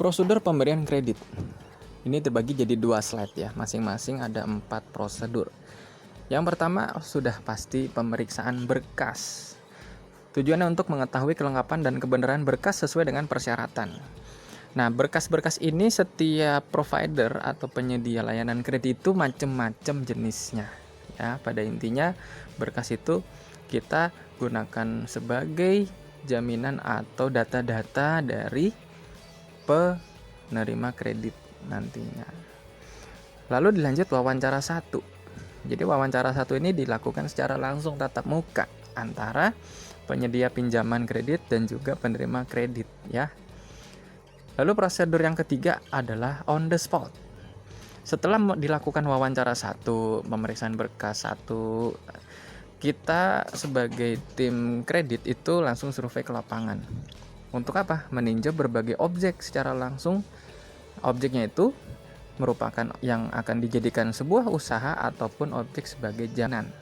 Prosedur pemberian kredit. Ini terbagi jadi 2 slide ya, masing-masing ada 4 prosedur. Yang pertama sudah pasti pemeriksaan berkas. Tujuannya untuk mengetahui kelengkapan dan kebenaran berkas sesuai dengan persyaratan. Nah, berkas-berkas ini setiap provider atau penyedia layanan kredit itu macam-macam jenisnya. Ya, pada intinya berkas itu kita gunakan sebagai jaminan atau data-data dari penerima kredit nantinya. Lalu dilanjut wawancara 1. Jadi wawancara 1 ini dilakukan secara langsung tatap muka antara penyedia pinjaman kredit dan juga penerima kredit ya. Lalu prosedur yang ketiga adalah on the spot. Setelah dilakukan wawancara 1, pemeriksaan berkas 1, kita sebagai tim kredit itu langsung survei ke lapangan. Untuk apa? Meninjau berbagai objek secara langsung. Objeknya itu merupakan yang akan dijadikan sebuah usaha ataupun objek sebagai jaminan.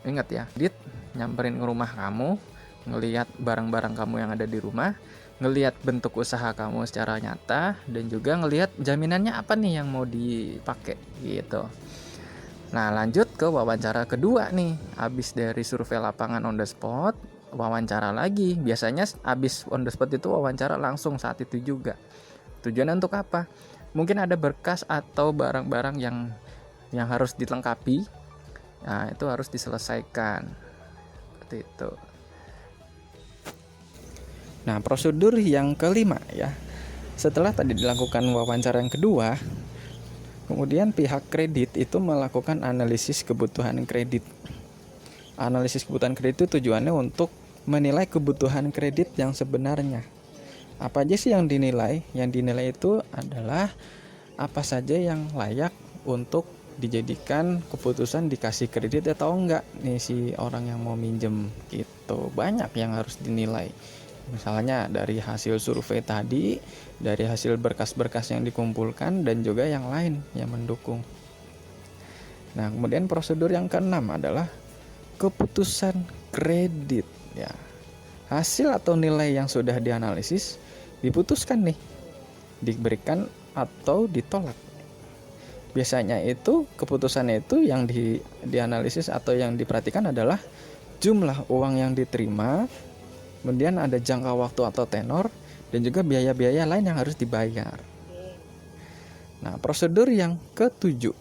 Ingat ya, nyamperin ke rumah kamu, ngelihat barang-barang kamu yang ada di rumah, ngelihat bentuk usaha kamu secara nyata, dan juga ngelihat jaminannya apa nih yang mau dipakai gitu. Nah, lanjut ke wawancara kedua nih. Habis dari survei lapangan on the spot, wawancara lagi. Biasanya habis on the spot itu wawancara langsung saat itu juga. Tujuannya untuk apa? Mungkin ada berkas atau barang-barang yang harus dilengkapi. Nah, itu harus diselesaikan. Seperti itu. Nah, prosedur yang kelima ya. Setelah tadi dilakukan wawancara yang kedua, kemudian pihak kredit itu melakukan analisis kebutuhan kredit. Analisis kebutuhan kredit itu tujuannya untuk menilai kebutuhan kredit yang sebenarnya. Apa aja sih yang dinilai? Yang dinilai itu adalah apa saja yang layak untuk dijadikan keputusan dikasih kredit atau enggak nih si orang yang mau minjem gitu. Banyak yang harus dinilai. Misalnya dari hasil survei tadi, dari hasil berkas-berkas yang dikumpulkan, dan juga yang lain yang mendukung. Nah, kemudian prosedur yang keenam adalah keputusan kredit ya. Hasil atau nilai yang sudah dianalisis diputuskan nih, diberikan atau ditolak. Biasanya itu keputusannya itu yang dianalisis atau yang diperhatikan adalah jumlah uang yang diterima, kemudian ada jangka waktu atau tenor, dan juga biaya-biaya lain yang harus dibayar. Nah, prosedur yang ketujuh.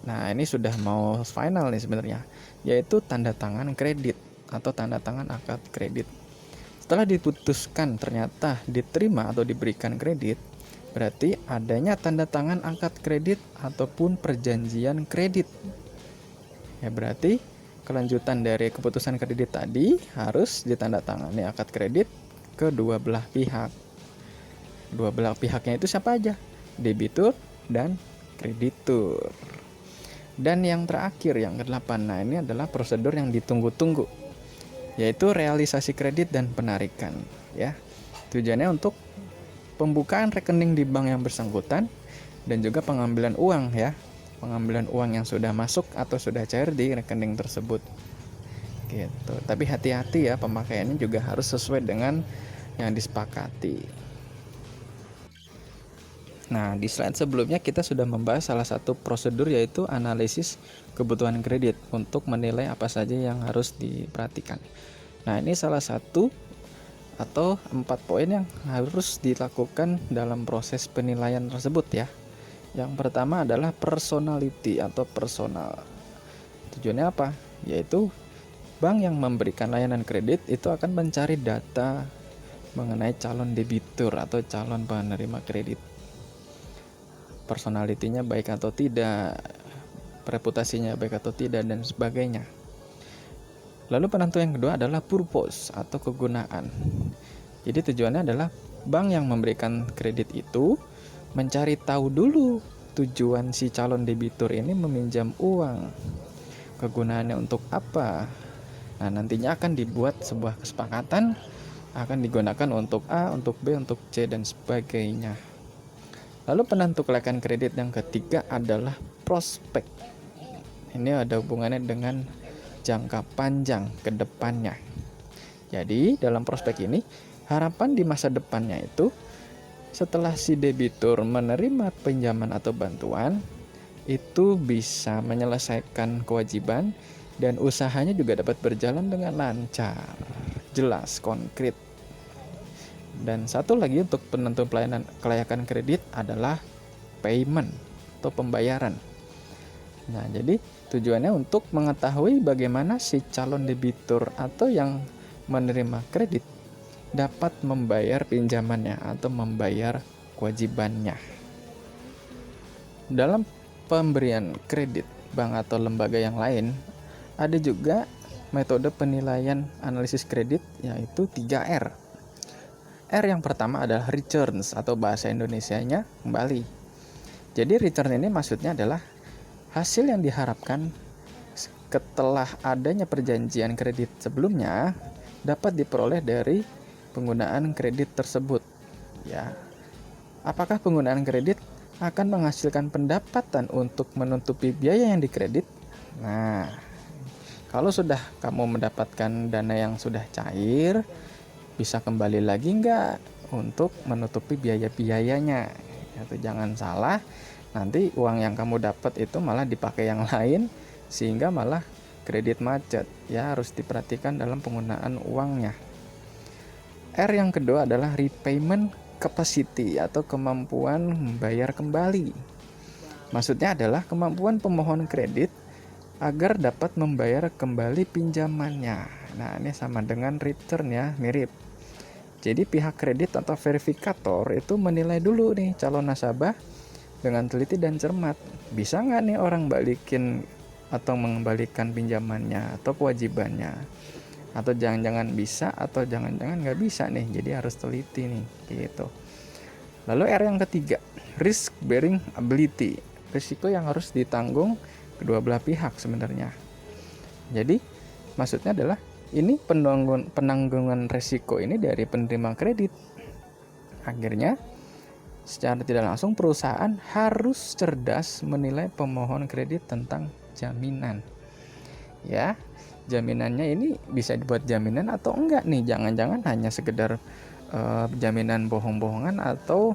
Nah, ini sudah mau final nih sebenarnya, yaitu tanda tangan kredit atau tanda tangan akad kredit. Setelah diputuskan ternyata diterima atau diberikan kredit, berarti adanya tanda tangan akad kredit ataupun perjanjian kredit. Ya, berarti kelanjutan dari keputusan kredit tadi harus ditandatangani akad kredit kedua belah pihak. Dua belah pihaknya itu siapa aja? Debitur dan kreditur. Dan yang terakhir, yang ke-8, nah ini adalah prosedur yang ditunggu-tunggu, yaitu realisasi kredit dan penarikan ya. Tujuannya untuk pembukaan rekening di bank yang bersangkutan dan juga pengambilan uang ya. Pengambilan uang yang sudah masuk atau sudah cair di rekening tersebut. Gitu. Tapi hati-hati ya, pemakaiannya juga harus sesuai dengan yang disepakati. Nah, di slide sebelumnya kita sudah membahas salah satu prosedur, yaitu analisis kebutuhan kredit untuk menilai apa saja yang harus diperhatikan. Nah, ini salah satu atau 4 poin yang harus dilakukan dalam proses penilaian tersebut ya. Yang pertama adalah personality atau personal. Tujuannya apa? Yaitu bank yang memberikan layanan kredit itu akan mencari data mengenai calon debitur atau calon penerima kredit. Personalitinya baik atau tidak, reputasinya baik atau tidak, dan sebagainya. Lalu penentu yang kedua adalah purpose atau kegunaan. Jadi tujuannya adalah bank yang memberikan kredit itu mencari tahu dulu tujuan si calon debitur ini meminjam uang. Kegunaannya untuk apa? Nah, nantinya akan dibuat sebuah kesepakatan, akan digunakan untuk A, untuk B, untuk C, dan sebagainya. Lalu penentu kelayakan kredit yang ketiga adalah prospek. Ini ada hubungannya dengan jangka panjang ke depannya. Jadi dalam prospek ini harapan di masa depannya itu setelah si debitur menerima pinjaman atau bantuan, itu bisa menyelesaikan kewajiban dan usahanya juga dapat berjalan dengan lancar, jelas, konkret. Dan satu lagi untuk penentu pelayanan kelayakan kredit adalah payment atau pembayaran. Nah, jadi tujuannya untuk mengetahui bagaimana si calon debitur atau yang menerima kredit dapat membayar pinjamannya atau membayar kewajibannya. Dalam pemberian kredit bank atau lembaga yang lain, ada juga metode penilaian analisis kredit, yaitu 3R. R yang pertama adalah returns atau bahasa Indonesianya kembali. Jadi return ini maksudnya adalah hasil yang diharapkan setelah adanya perjanjian kredit sebelumnya dapat diperoleh dari penggunaan kredit tersebut. Ya. Apakah penggunaan kredit akan menghasilkan pendapatan untuk menutupi biaya yang dikredit? Nah, kalau sudah kamu mendapatkan dana yang sudah cair, bisa kembali lagi nggak untuk menutupi biaya-biayanya? Itu jangan salah, nanti uang yang kamu dapat itu malah dipakai yang lain, sehingga malah kredit macet. Ya, harus diperhatikan dalam penggunaan uangnya. R yang kedua adalah repayment capacity atau kemampuan membayar kembali. Maksudnya adalah kemampuan pemohon kredit agar dapat membayar kembali pinjamannya. Nah, ini sama dengan return ya, mirip. Jadi pihak kredit atau verifikator itu menilai dulu nih calon nasabah dengan teliti dan cermat. Bisa nggak nih orang balikin atau mengembalikan pinjamannya atau kewajibannya? Atau jangan-jangan bisa atau jangan-jangan nggak bisa nih, jadi harus teliti nih gitu. Lalu R yang ketiga, risk bearing ability, risiko yang harus ditanggung kedua belah pihak sebenarnya. Jadi maksudnya adalah ini penanggungan risiko ini dari penerima kredit. Akhirnya secara tidak langsung perusahaan harus cerdas menilai pemohon kredit tentang jaminan. Ya, jaminannya ini bisa dibuat jaminan atau enggak nih, jangan-jangan hanya sekedar jaminan bohong-bohongan atau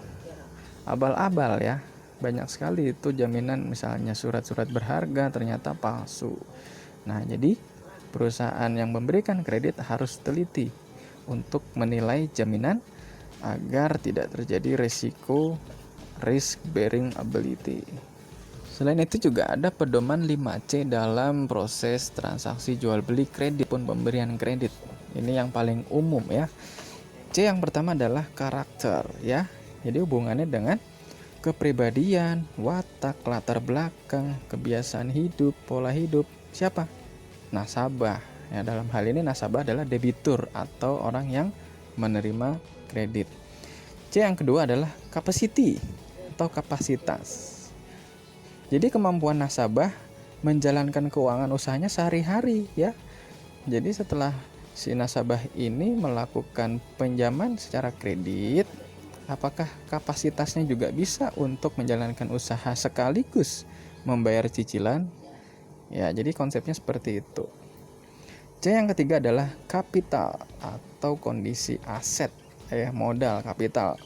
abal-abal ya. Banyak sekali itu jaminan, misalnya surat-surat berharga ternyata palsu. Nah, jadi perusahaan yang memberikan kredit harus teliti untuk menilai jaminan agar tidak terjadi risiko risk bearing ability. Selain itu juga ada pedoman 5C dalam proses transaksi jual beli kredit pun pemberian kredit. Ini yang paling umum ya. C yang pertama adalah karakter ya. Jadi hubungannya dengan kepribadian, watak, latar belakang, kebiasaan hidup, pola hidup siapa? Nasabah. Ya, dalam hal ini nasabah adalah debitur atau orang yang menerima kredit. C yang kedua adalah capacity atau kapasitas. Jadi kemampuan nasabah menjalankan keuangan usahanya sehari-hari ya. Jadi setelah si nasabah ini melakukan pinjaman secara kredit, apakah kapasitasnya juga bisa untuk menjalankan usaha sekaligus membayar cicilan? Ya, jadi konsepnya seperti itu. C yang ketiga adalah kapital atau kondisi aset, modal kapital.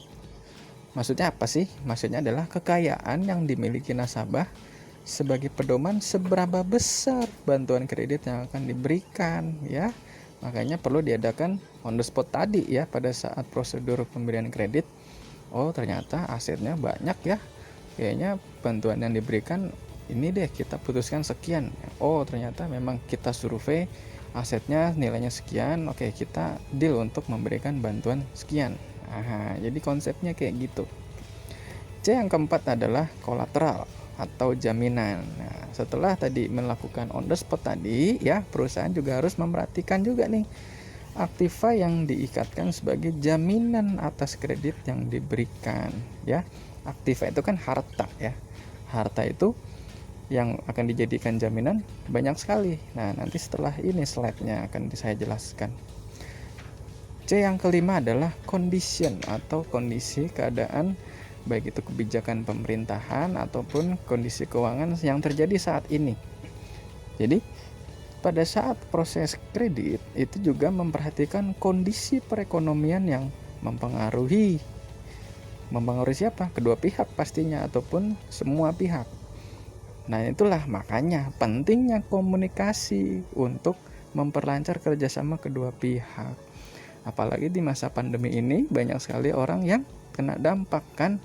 Maksudnya apa sih? Maksudnya adalah kekayaan yang dimiliki nasabah sebagai pedoman seberapa besar bantuan kredit yang akan diberikan ya. Makanya perlu diadakan on the spot tadi ya pada saat prosedur pemberian kredit. Oh, ternyata asetnya banyak ya. Kayaknya bantuan yang diberikan ini deh kita putuskan sekian. Oh, ternyata memang kita survei asetnya nilainya sekian. Oke, kita deal untuk memberikan bantuan sekian. Jadi konsepnya kayak gitu. C yang keempat adalah kolateral atau jaminan. Nah, setelah tadi melakukan on the spot tadi ya, perusahaan juga harus memperhatikan juga nih aktiva yang diikatkan sebagai jaminan atas kredit yang diberikan ya. Aktiva itu kan harta ya. Harta itu yang akan dijadikan jaminan banyak sekali. Nah, nanti setelah ini slide-nya akan saya jelaskan. C yang kelima adalah condition atau kondisi keadaan, baik itu kebijakan pemerintahan ataupun kondisi keuangan yang terjadi saat ini. Jadi pada saat proses kredit itu juga memperhatikan kondisi perekonomian yang mempengaruhi Mempengaruhi siapa? Kedua pihak pastinya, ataupun semua pihak. Nah itulah makanya pentingnya komunikasi untuk memperlancar kerjasama kedua pihak. Apalagi di masa pandemi ini banyak sekali orang yang kena dampak kan.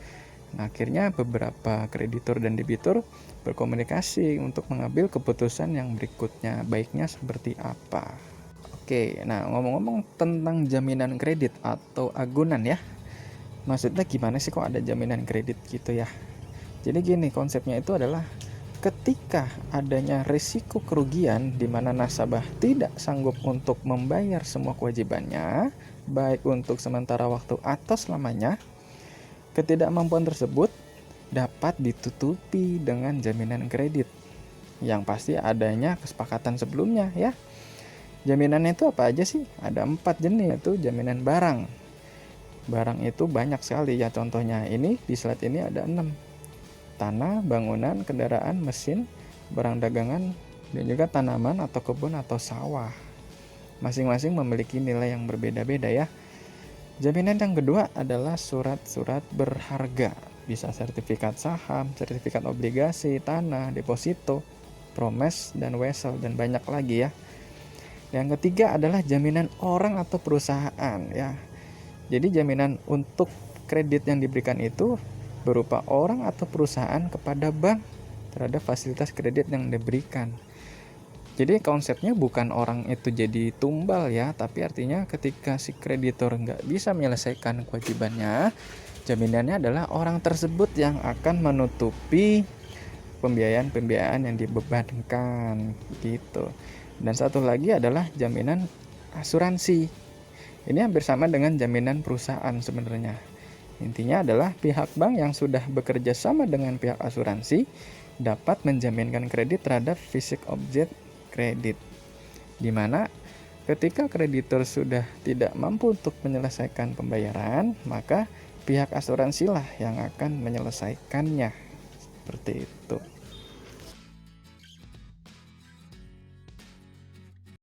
Nah, akhirnya beberapa kreditur dan debitur berkomunikasi untuk mengambil keputusan yang berikutnya, baiknya seperti apa. Oke, nah ngomong-ngomong tentang jaminan kredit atau agunan ya. Maksudnya gimana sih kok ada jaminan kredit gitu ya? Jadi gini, konsepnya itu adalah ketika adanya risiko kerugian di mana nasabah tidak sanggup untuk membayar semua kewajibannya, baik untuk sementara waktu atau selamanya, ketidakmampuan tersebut dapat ditutupi dengan jaminan kredit yang pasti adanya kesepakatan sebelumnya ya. Jaminannya itu apa aja sih? Ada 4 jenis, yaitu jaminan barang. Barang itu banyak sekali ya, contohnya ini di slide ini ada 6. Tanah, bangunan, kendaraan, mesin, barang dagangan, dan juga tanaman atau kebun atau sawah. Masing-masing memiliki nilai yang berbeda-beda ya. Jaminan yang kedua adalah surat-surat berharga, bisa sertifikat saham, sertifikat obligasi, tanah, deposito, promes, dan wesel, dan banyak lagi ya. Yang ketiga adalah jaminan orang atau perusahaan ya. Jadi jaminan untuk kredit yang diberikan itu berupa orang atau perusahaan kepada bank terhadap fasilitas kredit yang diberikan. Jadi konsepnya bukan orang itu jadi tumbal ya, tapi artinya ketika si kreditor nggak bisa menyelesaikan kewajibannya, jaminannya adalah orang tersebut yang akan menutupi pembiayaan-pembiayaan yang dibebankan gitu. Dan satu lagi adalah jaminan asuransi. Ini hampir sama dengan jaminan perusahaan sebenarnya. Intinya adalah pihak bank yang sudah bekerja sama dengan pihak asuransi dapat menjaminkan kredit terhadap fisik objek kredit, di mana ketika kreditur sudah tidak mampu untuk menyelesaikan pembayaran, maka pihak asuransi lah yang akan menyelesaikannya. Seperti itu.